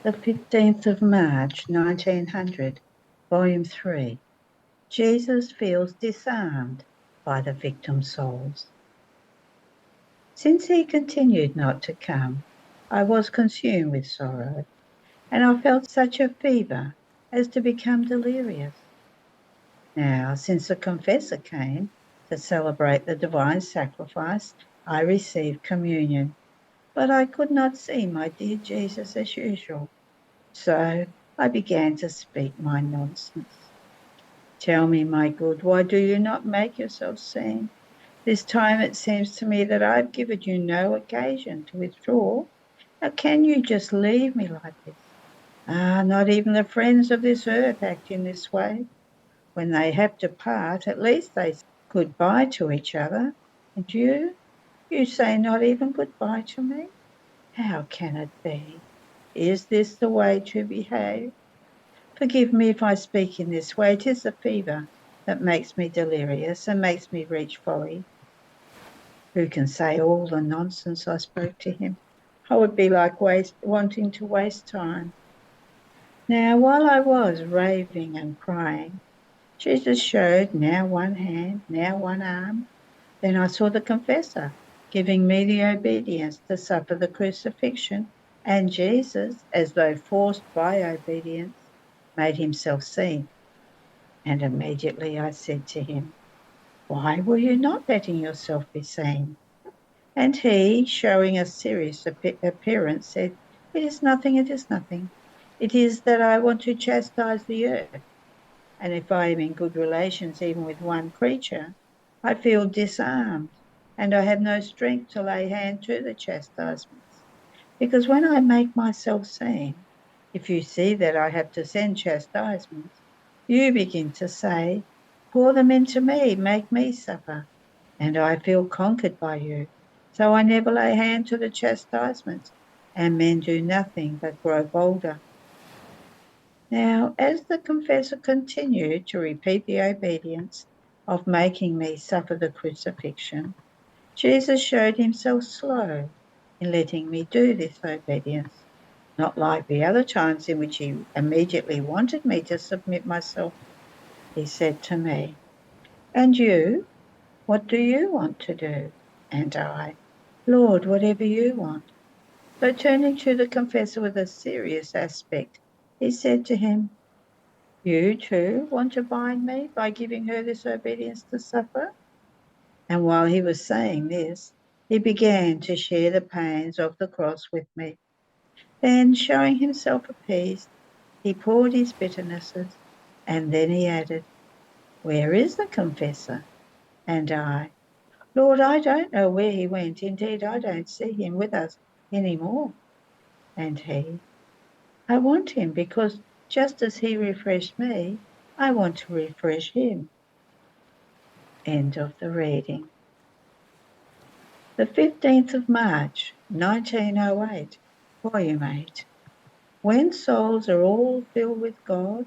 The 15th of March, 1900, Volume 3. Jesus feels disarmed by the victim souls. Since he continued not to come, I was consumed with sorrow, and I felt such a fever as to become delirious. Now, since the confessor came to celebrate the divine sacrifice, I received communion, but I could not see my dear Jesus as usual. So I began to speak my nonsense. Tell me, my good, why do you not make yourself seen? This time it seems to me that I have given you no occasion to withdraw. How can you just leave me like this? Not even the friends of this earth act in this way. When they have to part, at least they say goodbye to each other. And you say not even goodbye to me? How can it be? Is this the way to behave? Forgive me if I speak in this way. It is the fever that makes me delirious and makes me reach folly. Who can say all the nonsense I spoke to him? I would be like wanting to waste time. Now, while I was raving and crying, Jesus showed now one hand, now one arm. Then I saw the confessor giving me the obedience to suffer the crucifixion, and Jesus, as though forced by obedience, made himself seen. And immediately I said to him, why were you not letting yourself be seen? And he, showing a serious appearance, said, it is nothing, it is nothing. It is that I want to chastise the earth. And if I am in good relations even with one creature, I feel disarmed, and I have no strength to lay hand to the chastisements. Because when I make myself seen, if you see that I have to send chastisements, you begin to say, pour them into me, make me suffer. And I feel conquered by you. So I never lay hand to the chastisements, and men do nothing but grow bolder. Now, as the confessor continued to repeat the obedience of making me suffer the crucifixion, Jesus showed himself slow in letting me do this obedience, not like the other times in which he immediately wanted me to submit myself. He said to me, and you, what do you want to do? And I, Lord, whatever you want. So turning to the confessor with a serious aspect, he said to him, you too want to bind me by giving her this obedience to suffer? And while he was saying this, he began to share the pains of the cross with me. Then, showing himself appeased, he poured his bitternesses, and then he added, where is the confessor? And I, Lord, I don't know where he went. Indeed, I don't see him with us any more. And he, I want him because just as he refreshed me, I want to refresh him. End of the reading. The 15th of March, 1908, Volume 8. When souls are all filled with God,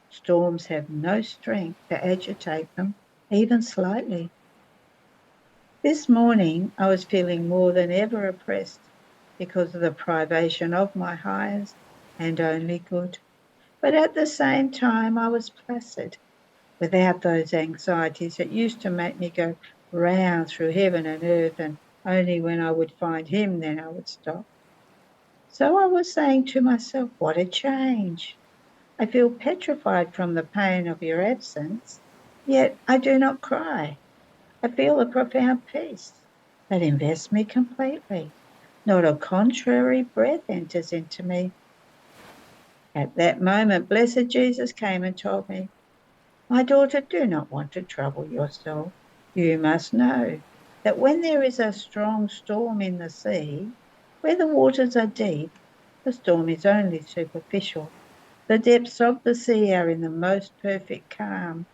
storms have no strength to agitate them, even slightly. This morning I was feeling more than ever oppressed because of the privation of my highest and only good. But at the same time I was placid, without those anxieties that used to make me go round through heaven and earth, and only when I would find him then I would stop. So I was saying to myself, what a change. I feel petrified from the pain of your absence, yet I do not cry. I feel a profound peace that invests me completely. Not a contrary breath enters into me. At that moment, blessed Jesus came and told me, my daughter, do not want to trouble yourself. You must know that when there is a strong storm in the sea, where the waters are deep, the storm is only superficial. The depths of the sea are in the most perfect calm.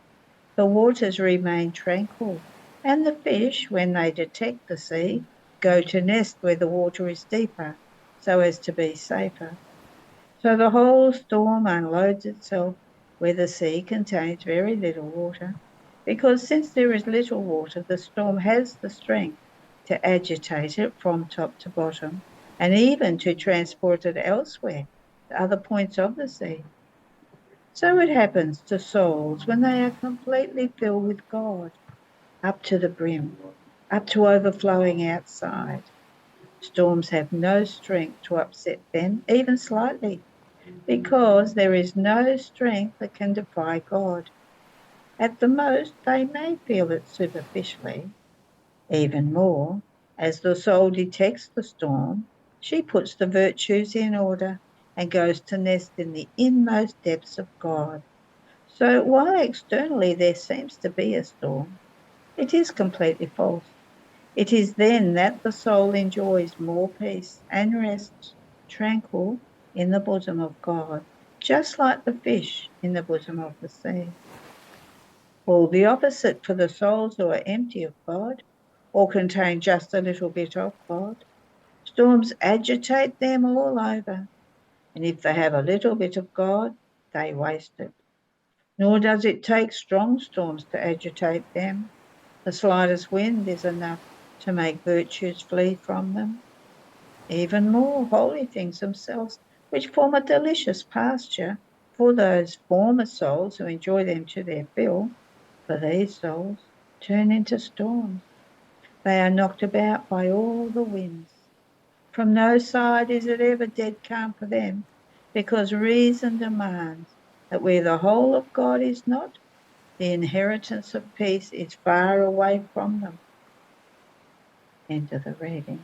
The waters remain tranquil, and the fish, when they detect the sea, go to nest where the water is deeper, so as to be safer. So the whole storm unloads itself where the sea contains very little water, because since there is little water, the storm has the strength to agitate it from top to bottom, and even to transport it elsewhere other points of the sea. So it happens to souls when they are completely filled with God, up to the brim, up to overflowing outside. Storms have no strength to upset them, even slightly, because there is no strength that can defy God. At the most, they may feel it superficially. Even more, as the soul detects the storm, she puts the virtues in order and goes to nest in the inmost depths of God. So while externally there seems to be a storm, it is completely false. It is then that the soul enjoys more peace and rests tranquil in the bosom of God, just like the fish in the bosom of the sea. All the opposite for the souls who are empty of God or contain just a little bit of God. Storms agitate them all over, and if they have a little bit of God, they waste it. Nor does it take strong storms to agitate them. The slightest wind is enough to make virtues flee from them. Even more, holy things themselves, which form a delicious pasture for those former souls who enjoy them to their fill, for these souls turn into storms. They are knocked about by all the winds. From no side is it ever dead calm for them, because reason demands that where the whole of God is not, the inheritance of peace is far away from them. End of the reading.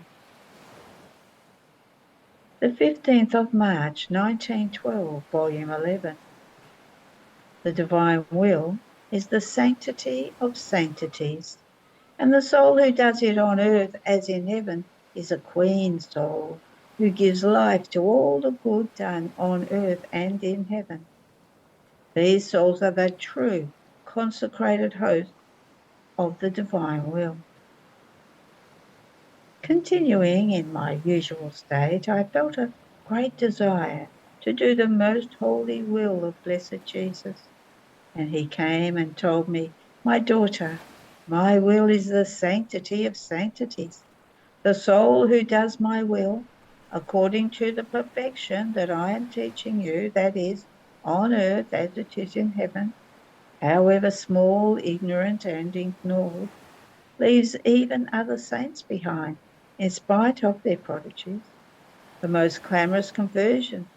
The 15th of March, 1912, Volume 11. The divine will is the sanctity of sanctities, and the soul who does it on earth as in heaven is a queen soul who gives life to all the good done on earth and in heaven. These souls are the true consecrated hosts of the divine will. Continuing in my usual state, I felt a great desire to do the most holy will of blessed Jesus. And he came and told me, "My daughter, my will is the sanctity of sanctities. The soul who does my will, according to the perfection that I am teaching you, that is, on earth as it is in heaven, however small, ignorant, and ignored, leaves even other saints behind, in spite of their prodigies. The most clamorous conversion,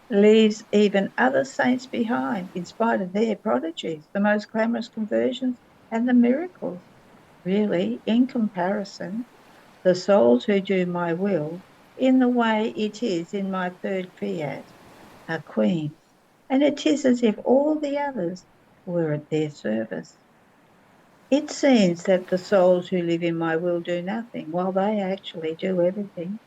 leaves even other saints behind, in spite of their prodigies, the most clamorous conversions and the miracles. Really, in comparison, the souls who do my will, in the way it is in my third fiat, are queens, and it is as if all the others were at their service. It seems that the souls who live in my will do nothing, while they actually do everything,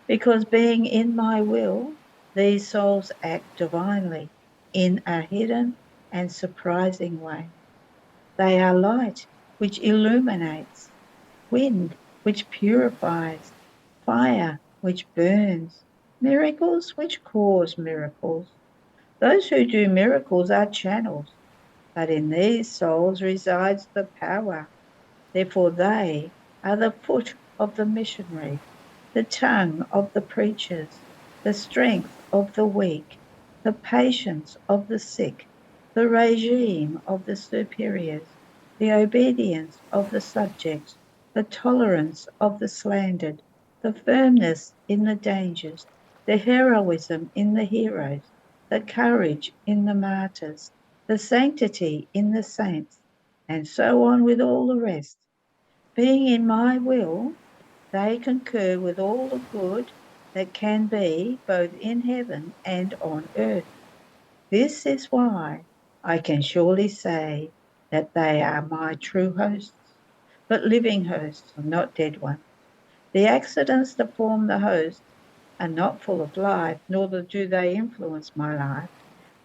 because being in my will, these souls act divinely in a hidden and surprising way. They are light, which illuminates, wind, which purifies, fire, which burns, miracles, which cause miracles. Those who do miracles are channels, but in these souls resides the power. Therefore they are the foot of the missionary, the tongue of the preachers, the strength of the weak, the patience of the sick, the regime of the superiors, the obedience of the subjects, the tolerance of the slandered, the firmness in the dangers, the heroism in the heroes, the courage in the martyrs, the sanctity in the saints, and so on with all the rest. Being in my will, they concur with all the good that can be both in heaven and on earth. This is why I can surely say that they are my true hosts, but living hosts, not dead ones. The accidents that form the host are not full of life, nor do they influence my life,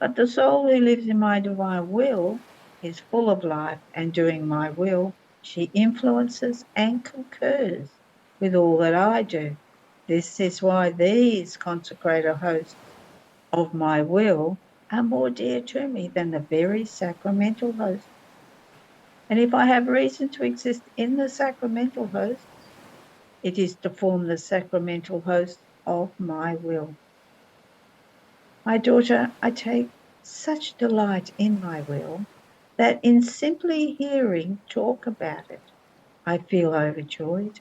but the soul who lives in my divine will is full of life, and doing my will, she influences and concurs with all that I do. This is why these consecrated hosts of my will are more dear to me than the very sacramental hosts. And if I have reason to exist in the sacramental hosts, It is to form the sacramental host of my will. My daughter, I take such delight in my will that in simply hearing talk about it, I feel overjoyed,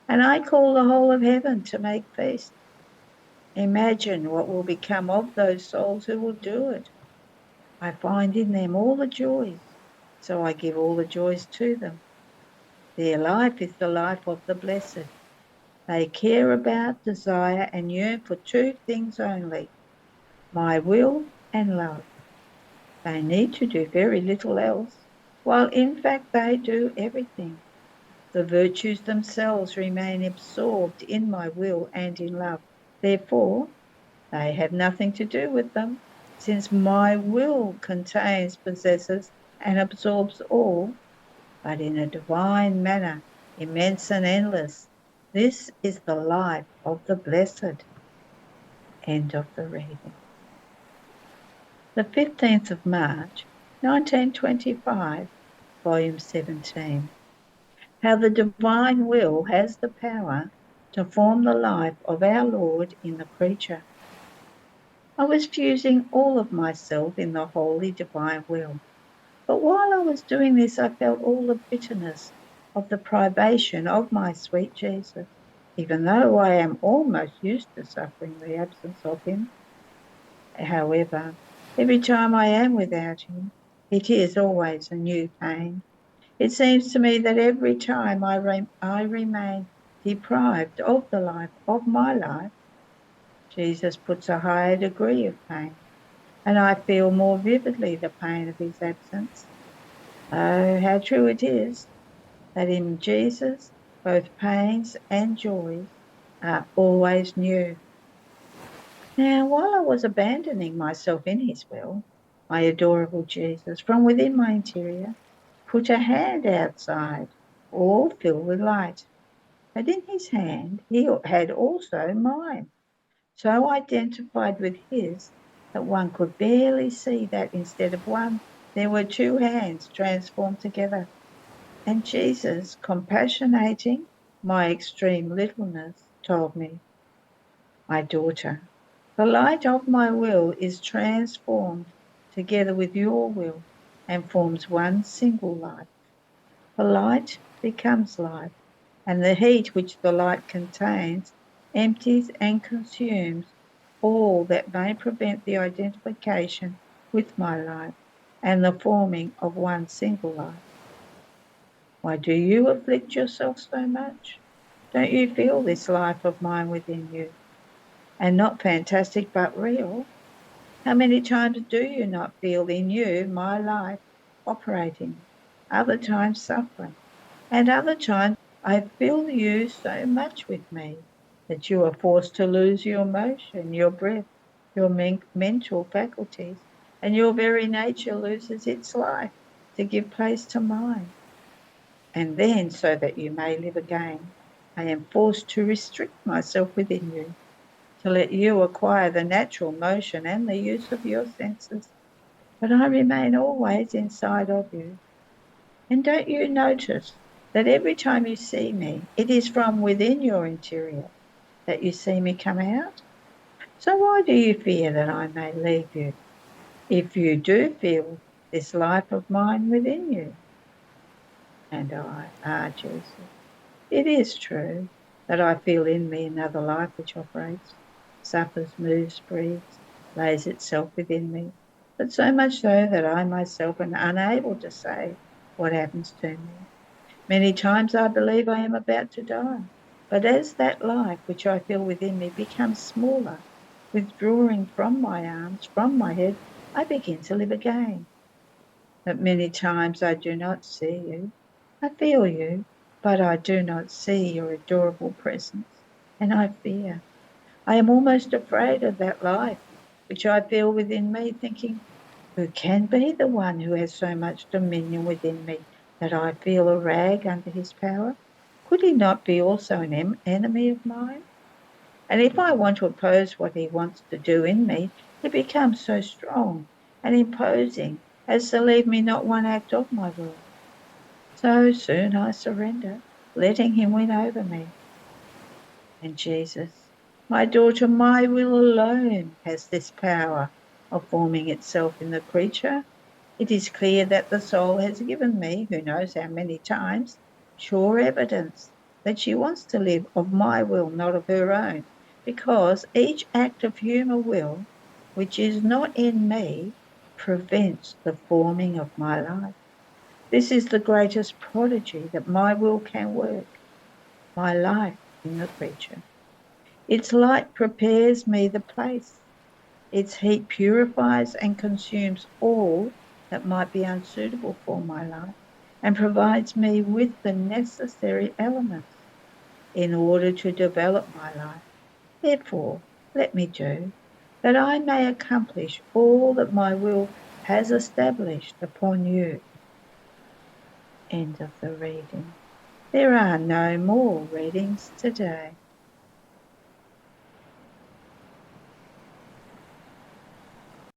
and I call the whole of heaven to make feast. Imagine what will become of those souls who will do it. I find in them all the joys, so I give all the joys to them. Their life is the life of the blessed. They care about, desire, and yearn for two things only, my will and love. They need to do very little else, while in fact they do everything. The virtues themselves remain absorbed in my will and in love. Therefore, they have nothing to do with them, since my will contains, possesses, and absorbs all, but in a divine manner, immense and endless. This is the life of the blessed. End of the reading. The 15th of March, 1925, Volume 17. How the divine will has the power to form the life of our Lord in the creature. I was fusing all of myself in the holy divine will. But while I was doing this, I felt all the bitterness of the privation of my sweet Jesus, even though I am almost used to suffering the absence of him. However, every time I am without him, it is always a new pain. It seems to me that every time I remain deprived of the life of my life, Jesus puts a higher degree of pain, and I feel more vividly the pain of his absence. Oh, how true it is that in Jesus both pains and joys are always new. Now, while I was abandoning myself in his will, my adorable Jesus, from within my interior, put a hand outside, all filled with light. But in his hand he had also mine, so identified with his that one could barely see that instead of one, there were two hands transformed together. And Jesus, compassionating my extreme littleness, told me, my daughter, the light of my will is transformed together with your will and forms one single light. The light becomes life, and the heat which the light contains empties and consumes all that may prevent the identification with my life and the forming of one single life. Why do you afflict yourself so much? Don't you feel this life of mine within you, and not fantastic but real? How many times do you not feel in you my life operating, other times suffering, and other times I feel you so much with me that you are forced to lose your motion, your breath, your mental faculties, and your very nature loses its life to give place to mine. And then, so that you may live again, I am forced to restrict myself within you, to let you acquire the natural motion and the use of your senses. But I remain always inside of you. And don't you notice that every time you see me, it is from within your interior that you see me come out? So why do you fear that I may leave you, if you do feel this life of mine within you? And Jesus, it is true that I feel in me another life which operates, suffers, moves, breathes, lays itself within me, but so much so that I myself am unable to say what happens to me. Many times I believe I am about to die, but as that life which I feel within me becomes smaller, withdrawing from my arms, from my head, I begin to live again. But many times I do not see you. I feel you, but I do not see your adorable presence, and I fear. I am almost afraid of that life which I feel within me, thinking, who can be the one who has so much dominion within me that I feel a rag under his power? Could he not be also an enemy of mine? And if I want to oppose what he wants to do in me, he becomes so strong and imposing as to leave me not one act of my will. So soon I surrender, letting him win over me. And Jesus, my daughter, my will alone has this power of forming itself in the creature. It is clear that the soul has given me, who knows how many times, sure evidence that she wants to live of my will, not of her own, because each act of human will, which is not in me, prevents the forming of my life. This is the greatest prodigy that my will can work, my life in the creature. Its light prepares me the place. Its heat purifies and consumes all that might be unsuitable for my life and provides me with the necessary elements in order to develop my life. Therefore, let me do, that I may accomplish all that my will has established upon you. End of the reading. There are no more readings today.